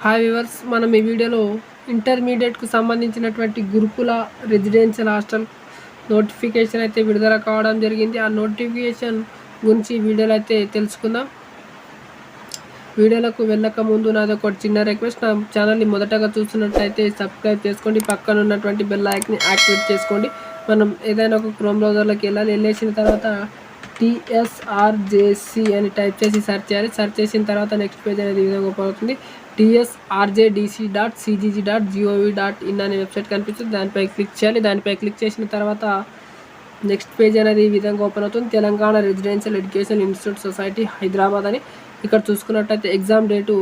Hi viewers, మనం ఈ వీడియోలో ఇంటర్మీడియట్కు సంబంధించినటువంటి గురుకుల రెసిడెన్షియల్ హాస్టల్ నోటిఫికేషన్ అయితే విడుదల కావడం జరిగింది. ఆ నోటిఫికేషన్ గురించి వీడియోలో అయితే తెలుసుకుందాం. వీడియోలకు వెళ్ళక ముందు నాది ఒక చిన్న రిక్వెస్ట్, నా ఛానల్ని మొదటగా చూస్తున్నట్లయితే సబ్స్క్రైబ్ చేసుకోండి, పక్కన ఉన్నటువంటి బెల్ ఐకాన్ని యాక్టివేట్ చేసుకోండి. మనం ఏదైనా ఒక క్రోమ్ బ్రౌజర్లోకి వెళ్ళేసిన తర్వాత TSRJC అని టైప్ చేసి సెర్చ్ చేయాలి. సెర్చ్ చేసిన తర్వాత నెక్స్ట్ పేజ్ అనేది ఈ విధంగా ఓపెన్ అవుతుంది. tsrjdc.cgg.gov.in అనే వెబ్సైట్ కనిపిస్తుంది. దానిపై క్లిక్ చేయాలి. దానిపై క్లిక్ చేసిన తర్వాత నెక్స్ట్ పేజ్ అనేది ఈ విధంగా ఓపెన్ అవుతుంది. Telangana residential education institute society Hyderabad అని ఇక్కడ చూసుకున్నట్టయితే ఎగ్జామ్ డేటు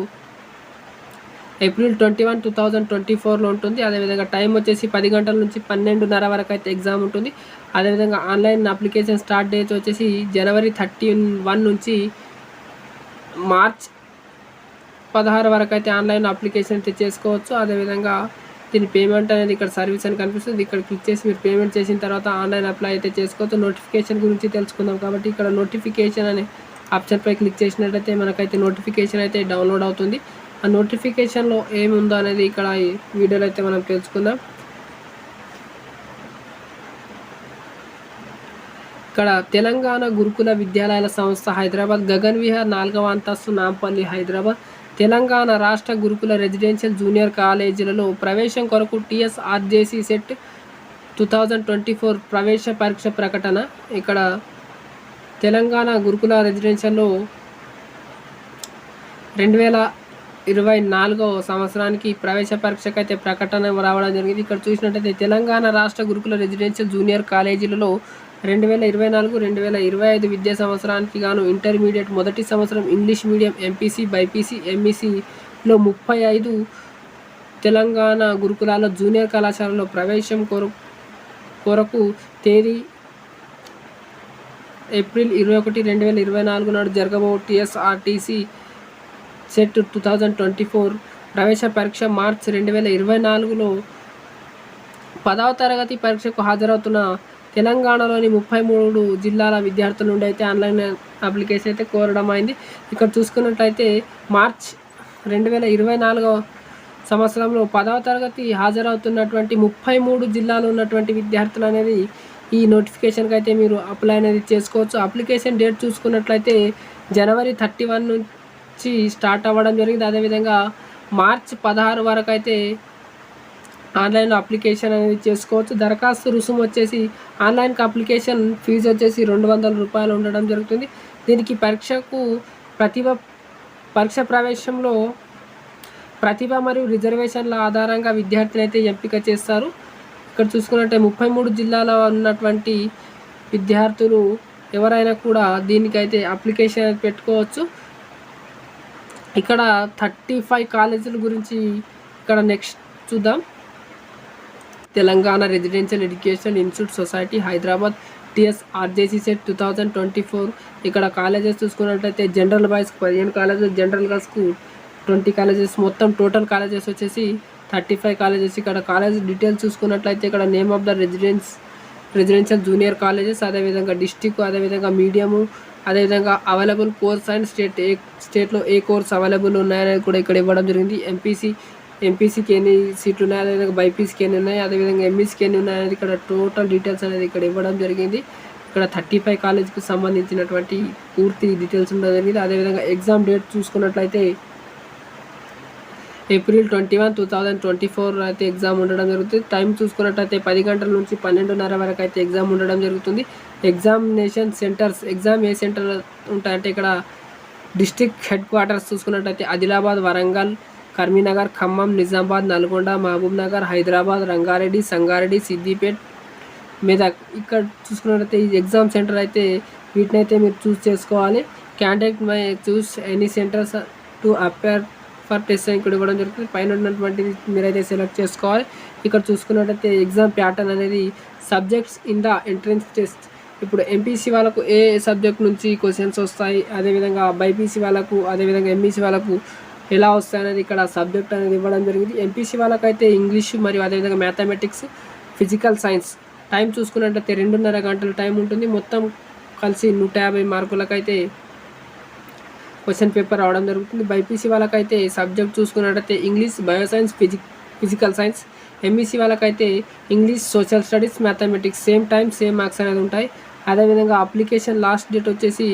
April 21, 2024లో ఉంటుంది. అదేవిధంగా టైం వచ్చేసి 10 గంటల నుంచి 12:30 వరకు అయితే ఎగ్జామ్ ఉంటుంది. అదేవిధంగా ఆన్లైన్ అప్లికేషన్ స్టార్ట్ డేట్ వచ్చేసి January 31 నుంచి March 16 వరకు అయితే ఆన్లైన్ అప్లికేషన్ అయితే చేసుకోవచ్చు. అదేవిధంగా దీని పేమెంట్ అనేది ఇక్కడ సర్వీస్ అని కనిపిస్తుంది. ఇక్కడ క్లిక్ చేసి మీరు పేమెంట్ చేసిన తర్వాత ఆన్లైన్ అప్లై అయితే చేసుకోవచ్చు. నోటిఫికేషన్ గురించి తెలుసుకుందాం కాబట్టి ఇక్కడ నోటిఫికేషన్ అనే ఆప్షన్పై క్లిక్ చేసినట్లయితే మనకైతే నోటిఫికేషన్ అయితే డౌన్లోడ్ అవుతుంది. ఆ నోటిఫికేషన్లో ఏముందో అనేది ఇక్కడ ఈ వీడియోలో అయితే మనం తెలుసుకుందాం. ఇక్కడ తెలంగాణ గురుకుల విద్యాలయాల సంస్థ హైదరాబాద్, గగన్ విహార్ 4వ అంతస్తు, నాంపల్లి, హైదరాబాద్. తెలంగాణ రాష్ట్ర గురుకుల రెసిడెన్షియల్ జూనియర్ కాలేజీలలో ప్రవేశం కొరకు TSRJC సెట్ 2024 ప్రవేశ పరీక్ష ప్రకటన. ఇక్కడ తెలంగాణ గురుకుల రెసిడెన్షియల్లో 2024 సంవత్సరానికి ప్రవేశ పరీక్షకు అయితే ప్రకటన రావడం జరిగింది. ఇక్కడ చూసినట్టయితే తెలంగాణ రాష్ట్ర గురుకుల రెసిడెన్షియల్ జూనియర్ కాలేజీలలో 2024-2025 విద్యా సంవత్సరానికి గాను ఇంటర్మీడియట్ మొదటి సంవత్సరం ఇంగ్లీష్ మీడియం MPC, BIPC, MECలో 35 తెలంగాణ గురుకులాల జూనియర్ కళాశాలలో ప్రవేశం కొరకు తేదీ April 21, 2024 నాడు జరగబో TSRTC సెట్ 2024 ప్రవేశ పరీక్ష మార్చ్ 2024లో 10వ తరగతి పరీక్షకు హాజరవుతున్న తెలంగాణలోని 33 జిల్లాల విద్యార్థుల నుండి అయితే ఆన్లైన్ అప్లికేషన్ అయితే కోరడం అయింది. ఇక్కడ చూసుకున్నట్లయితే మార్చ్ 2024 సంవత్సరంలో 10వ తరగతి హాజరవుతున్నటువంటి 33 జిల్లాలో ఉన్నటువంటి విద్యార్థులు అనేది ఈ నోటిఫికేషన్కి అయితే మీరు అప్లై అనేది చేసుకోవచ్చు. అప్లికేషన్ డేట్ చూసుకున్నట్లయితే January 31 నుంచి స్టార్ట్ అవ్వడం జరిగింది. అదేవిధంగా మార్చ్ 16 వరకు అయితే ఆన్లైన్లో అప్లికేషన్ అనేది చేసుకోవచ్చు. దరఖాస్తు రుసుము వచ్చేసి ఆన్లైన్కి అప్లికేషన్ ఫీజు వచ్చేసి ₹200 ఉండడం జరుగుతుంది. దీనికి పరీక్ష ప్రవేశంలో ప్రతిభ మరియు రిజర్వేషన్ల ఆధారంగా విద్యార్థిని అయితే ఎంపిక చేస్తారు. ఇక్కడ చూసుకున్నట్టే 33 జిల్లాలో ఉన్నటువంటి విద్యార్థులు ఎవరైనా కూడా దీనికైతే అప్లికేషన్ పెట్టుకోవచ్చు. ఇక్కడ 35 కాలేజీల గురించి ఇక్కడ నెక్స్ట్ చూద్దాం. Telangana residential education institute society Hyderabad TSRJC set 2024. ఇక్కడ కాలేజెస్ చూసుకున్నట్లయితే జనరల్ బాయ్స్కి 15 కాలేజెస్, జనరల్ గర్ల్స్కు 20 కాలేజెస్, మొత్తం టోటల్ కాలేజెస్ వచ్చేసి 35 కాలేజెస్. ఇక్కడ కాలేజ్ డీటెయిల్స్ చూసుకున్నట్లయితే ఇక్కడ name of the residential junior colleges, అదేవిధంగా డిస్టిక్, అదేవిధంగా మీడియము, అదేవిధంగా అవైలబుల్ కోర్స్ అండ్ స్టేట్లో ఏ కోర్స్ అవైలబుల్ ఉన్నాయనేది కూడా ఇక్కడ ఇవ్వడం జరిగింది. ఎంపీసీకి ఎన్ని సీట్లు ఉన్నాయి, అదేవిధంగా బైపీసీకి ఎన్ని ఉన్నాయి, అదేవిధంగా ఎంఈసీకి ఎన్ని ఉన్నాయి అనేది ఇక్కడ టోటల్ డీటెయిల్స్ అనేది ఇక్కడ ఇవ్వడం జరిగింది. ఇక్కడ 35 కాలేజ్కి సంబంధించినటువంటి పూర్తి డీటెయిల్స్ ఉండడం జరిగింది. అదేవిధంగా ఎగ్జామ్ డేట్ చూసుకున్నట్లయితే April 21, 2024 అయితే ఎగ్జామ్ ఉండడం జరుగుతుంది. టైం చూసుకున్నట్లయితే 10 గంటల నుంచి 12:30 వరకు అయితే ఎగ్జామ్ ఉండడం జరుగుతుంది. ఎగ్జామినేషన్ సెంటర్స్, ఎగ్జామ్ ఏ సెంటర్ ఉంటాయంటే ఇక్కడ డిస్ట్రిక్ట్ హెడ్ క్వార్టర్స్ చూసుకున్నట్లయితే ఆదిలాబాద్, వరంగల్, కరీంనగర్, ఖమ్మం, నిజామాబాద్, నల్గొండ, మహబూబ్ నగర్, హైదరాబాద్, రంగారెడ్డి, సంగారెడ్డి, సిద్దిపేట్, మెదక్. ఇక్కడ చూసుకున్నట్లయితే ఈ ఎగ్జామ్ సెంటర్ అయితే వీటిని అయితే మీరు చూస్ చేసుకోవాలి. Candidate my choose any centres to appear for test అని కూడా ఇవ్వడం జరుగుతుంది. పైన ఉన్నటువంటిది మీరైతే సెలెక్ట్ చేసుకోవాలి. ఇక్కడ చూసుకున్నట్లయితే ఎగ్జామ్ ప్యాటర్న్ అనేది subjects in the entrance test. ఇప్పుడు ఎంపీసీ వాళ్ళకు ఏ సబ్జెక్ట్ నుంచి క్వశ్చన్స్ వస్తాయి, అదేవిధంగా బైపీసీ వాళ్ళకు, అదేవిధంగా ఎంఈసీ వాళ్ళకు ఎలా వస్తాయి అనేది ఇక్కడ సబ్జెక్ట్ అనేది ఇవ్వడం జరిగింది. ఎంపీసీ వాళ్ళకైతే ఇంగ్లీష్ మరియు అదేవిధంగా మ్యాథమెటిక్స్, ఫిజికల్ సైన్స్. టైం చూసుకున్నట్లయితే 2.5 గంటల టైం ఉంటుంది. మొత్తం కలిసి 150 మార్కులకైతే క్వశ్చన్ పేపర్ రావడం జరుగుతుంది. బైపీసీ వాళ్ళకైతే సబ్జెక్ట్ చూసుకున్నట్టయితే English, bioscience, physical science. MEC వాళ్ళకైతే English, social studies, mathematics same time same marks అనేది ఉంటాయి. అదేవిధంగా అప్లికేషన్ లాస్ట్ డేట్ వచ్చేసి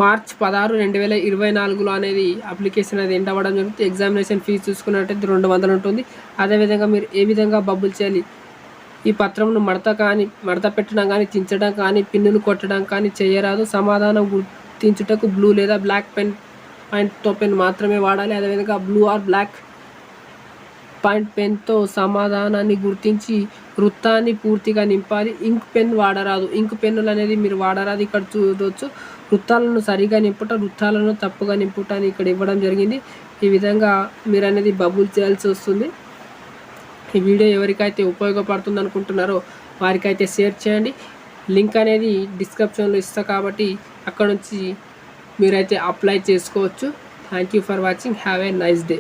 మార్చ్ 16, 2024లో అనేది అప్లికేషన్ అనేది ఎండ్ అవ్వడం జరుగుతుంది. ఎగ్జామినేషన్ ఫీజు చూసుకున్నట్టయితే 200 ఉంటుంది. అదేవిధంగా మీరు ఏ విధంగా బబుల్ చేయాలి, ఈ పత్రంను మడత పెట్టడం కానీ, చించడం కానీ, పిన్నులు కొట్టడం కానీ చేయరాదు. సమాధానం గుర్తించుటకు బ్లూ లేదా బ్లాక్ పాయింట్తో పెన్ మాత్రమే వాడాలి. అదేవిధంగా బ్లూ ఆర్ బ్లాక్ పాయింట్ పెన్తో సమాధానాన్ని గుర్తించి వృత్తాన్ని పూర్తిగా నింపాలి. ఇంక్ పెన్ వాడరాదు. ఇంక్ పెన్నులు అనేది మీరు వాడరాదు. ఇక్కడ చూడవచ్చు వృత్తాలను సరిగా నింపుట, వృత్తాలను తప్పుగా నింపుట అని ఇక్కడ ఇవ్వడం జరిగింది. ఈ విధంగా మీరు అనేది బబుల్ చేయాల్సి వస్తుంది. ఈ వీడియో ఎవరికైతే ఉపయోగపడుతుంది అనుకుంటున్నారో వారికైతే షేర్ చేయండి. లింక్ అనేది డిస్క్రిప్షన్లో ఇస్తా కాబట్టి అక్కడ నుంచి మీరైతే అప్లై చేసుకోవచ్చు. Thank you for watching. Have a nice day.